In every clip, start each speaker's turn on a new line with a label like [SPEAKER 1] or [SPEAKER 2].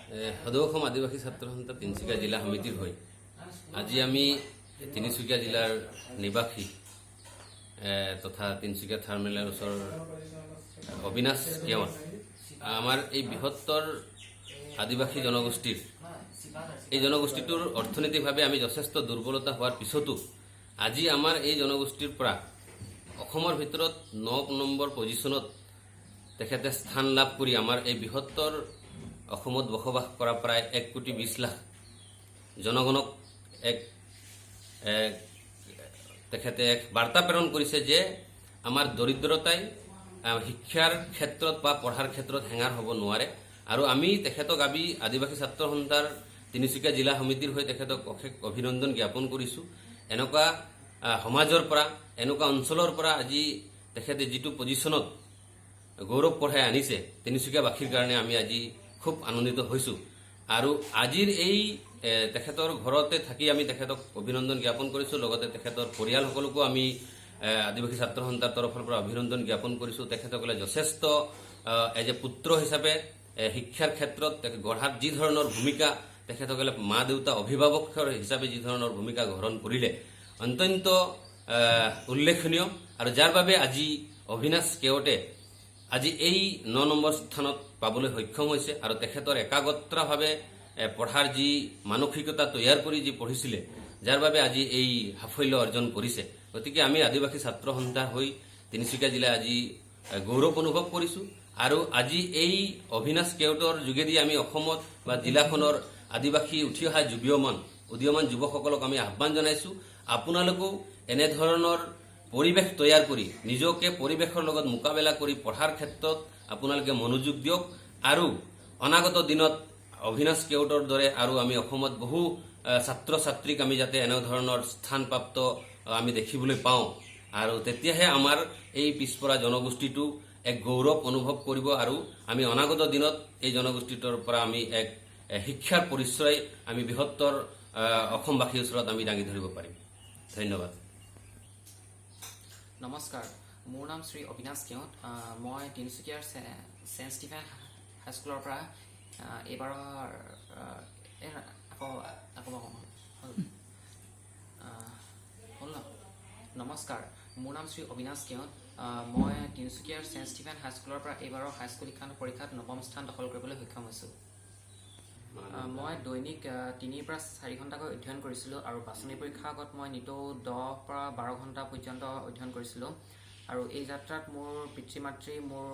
[SPEAKER 1] সদৌ অসম আদিবাসী ছাত্ৰ সন্থা তিনিচুকীয়া জিলা সমিতিৰ হৈ আজি আমি তিনিচুকীয়া জিলাৰ নিবাসী তথা তিনিচুকীয়া থাৰ্মেলৰ ওচৰৰ অবিনাশ কেৱট আমাৰ এই বৃহত্তৰ আদিবাসী জনগোষ্ঠীৰ এই জনগোষ্ঠীটোৰ অৰ্থনৈতিকভাৱে আমি যথেষ্ট দুৰ্বলতা হোৱাৰ পিছতো আজি আমাৰ এই জনগোষ্ঠীৰ পৰা অসমৰ ভিতৰত 9 নম্বৰ পজিশ্যনত তেখেতে স্থান লাভ কৰি আমাৰ এই বৃহত্তৰ অসমত বসবাস কৰা প্ৰায় 1,20 লাখ জনগণক তেখেতে এক বাৰ্তা প্ৰেৰণ কৰিছে যে আমাৰ দৰিদ্ৰতাই শিক্ষাৰ ক্ষেত্ৰত বা পঢ়াৰ ক্ষেত্ৰত হেঙাৰ হ'ব নোৱাৰে আৰু আমি তেখেতক আদিবাসী ছাত্ৰ সন্থাৰ তিনিচুকীয়া জিলা সমিতিৰ হৈ তেখেতক অশেষ অভিনন্দন জ্ঞাপন কৰিছোঁ। এনেকুৱা সমাজৰ পৰা এনেকুৱা অঞ্চলৰ পৰা আজি তেখেতে যিটো পজিশ্যনত গৌৰৱ কঢ়াই আনিছে তিনিচুকীয়াবাসীৰ কাৰণে আমি আজি খুব আনন্দিত হৈছোঁ আৰু আজিৰ এই তেখেতৰ ঘৰতে থাকি আমি তেখেতক অভিনন্দন জ্ঞাপন কৰিছোঁ। লগতে তেখেতৰ পৰিয়ালসকলকো আমি আদিবাসী ছাত্ৰ সন্থাৰ তৰফৰ পৰা অভিনন্দন জ্ঞাপন কৰিছোঁ। তেখেতসকলে যথেষ্ট এজ এ পুত্ৰ হিচাপে শিক্ষাৰ ক্ষেত্ৰত গঢ়াত যি ধৰণৰ ভূমিকা তেখেতসকলে মা দেউতা অভিভাৱকৰ হিচাপে যি ধৰণৰ ভূমিকা গ্ৰহণ কৰিলে অত্যন্ত উল্লেখনীয় আৰু যাৰ বাবে আজি অবিনাশ কেৱটে আজি এই 9 নম্বৰ স্থানত পাবলৈ সক্ষম হৈছে আৰু তেখেতৰ একাগ্ৰতাভাৱে পঢ়াৰ যি মানসিকতা তৈয়াৰ কৰি যি পঢ়িছিলে যাৰ বাবে আজি এই সাফল্য অৰ্জন কৰিছে। গতিকে আমি আদিবাসী ছাত্ৰ সন্থা হৈ তিনিচুকীয়া জিলা আজি গৌৰৱ অনুভৱ কৰিছোঁ আৰু আজি এই অবিনাশ কেৱটৰ যোগেদি আমি অসমত বা জিলাখনৰ আদিবাসী উঠি অহা উদীয়মান যুৱকসকলক আমি আহ্বান জনাইছোঁ, আপোনালোকেও এনেধৰণৰ পৰিৱেশ তৈয়াৰ কৰি নিজকে পৰিৱেশৰ লগত মোকাবিলা কৰি পঢ়াৰ ক্ষেত্ৰত আপোনালোকে মনোযোগ দিয়ক আৰু অনাগত দিনত অবিনাশ কেৱটৰ দৰে আৰু আমি অসমত বহু ছাত্ৰ ছাত্ৰীক আমি যাতে এনেধৰণৰ স্থানপ্ৰাপ্ত আমি দেখিবলৈ পাওঁ আৰু তেতিয়াহে আমাৰ এই পিছপৰা জনগোষ্ঠীটো এক গৌৰৱ অনুভৱ কৰিব আৰু আমি অনাগত দিনত এই জনগোষ্ঠীটোৰ পৰা আমি এক শিক্ষাৰ পৰিচয় আমি বৃহত্তৰ অসমবাসীৰ ওচৰত আমি দাঙি ধৰিব পাৰিম। ধন্যবাদ।
[SPEAKER 2] নমস্কাৰ, মোৰ নাম শ্ৰী অবিনাশ কেৱট। মই তিনিচুকীয়াৰ চেণ্ট ষ্টিফেন হাইস্কুলৰ পৰা এইবাৰৰ নমস্কাৰ, মোৰ নাম শ্ৰী অবিনাশ কেৱট। মই তিনিচুকীয়াৰ চেণ্ট ষ্টিফেন হাইস্কুলৰ পৰা এইবাৰৰ হাইস্কুল শিক্ষান্ত পৰীক্ষাত 9ম স্থান দখল কৰিবলৈ সক্ষম হৈছোঁ। মই দৈনিক 3 পৰা 4 ঘণ্টাকৈ অধ্যয়ন কৰিছিলোঁ আৰু বাছনি পৰীক্ষাৰ আগত মই নিতৌ 10 পৰা 12 ঘণ্টা পৰ্যন্ত অধ্যয়ন কৰিছিলোঁ আৰু এই যাত্ৰাত মোৰ পিতৃ মাতৃ, মোৰ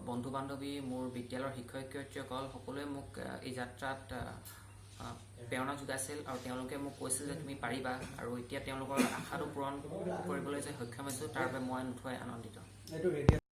[SPEAKER 2] বন্ধু বান্ধৱী, মোৰ বিদ্যালয়ৰ শিক্ষক শিক্ষয়িত্ৰীসকল সকলোৱে মোক এই যাত্ৰাত প্ৰেৰণা যোগাইছিল আৰু তেওঁলোকে মোক কৈছিল যে তুমি পাৰিবা আৰু এতিয়া তেওঁলোকৰ আশাটো পূৰণ কৰিবলৈ যে সক্ষম হৈছোঁ তাৰ বাবে মই নথৈ আনন্দিত।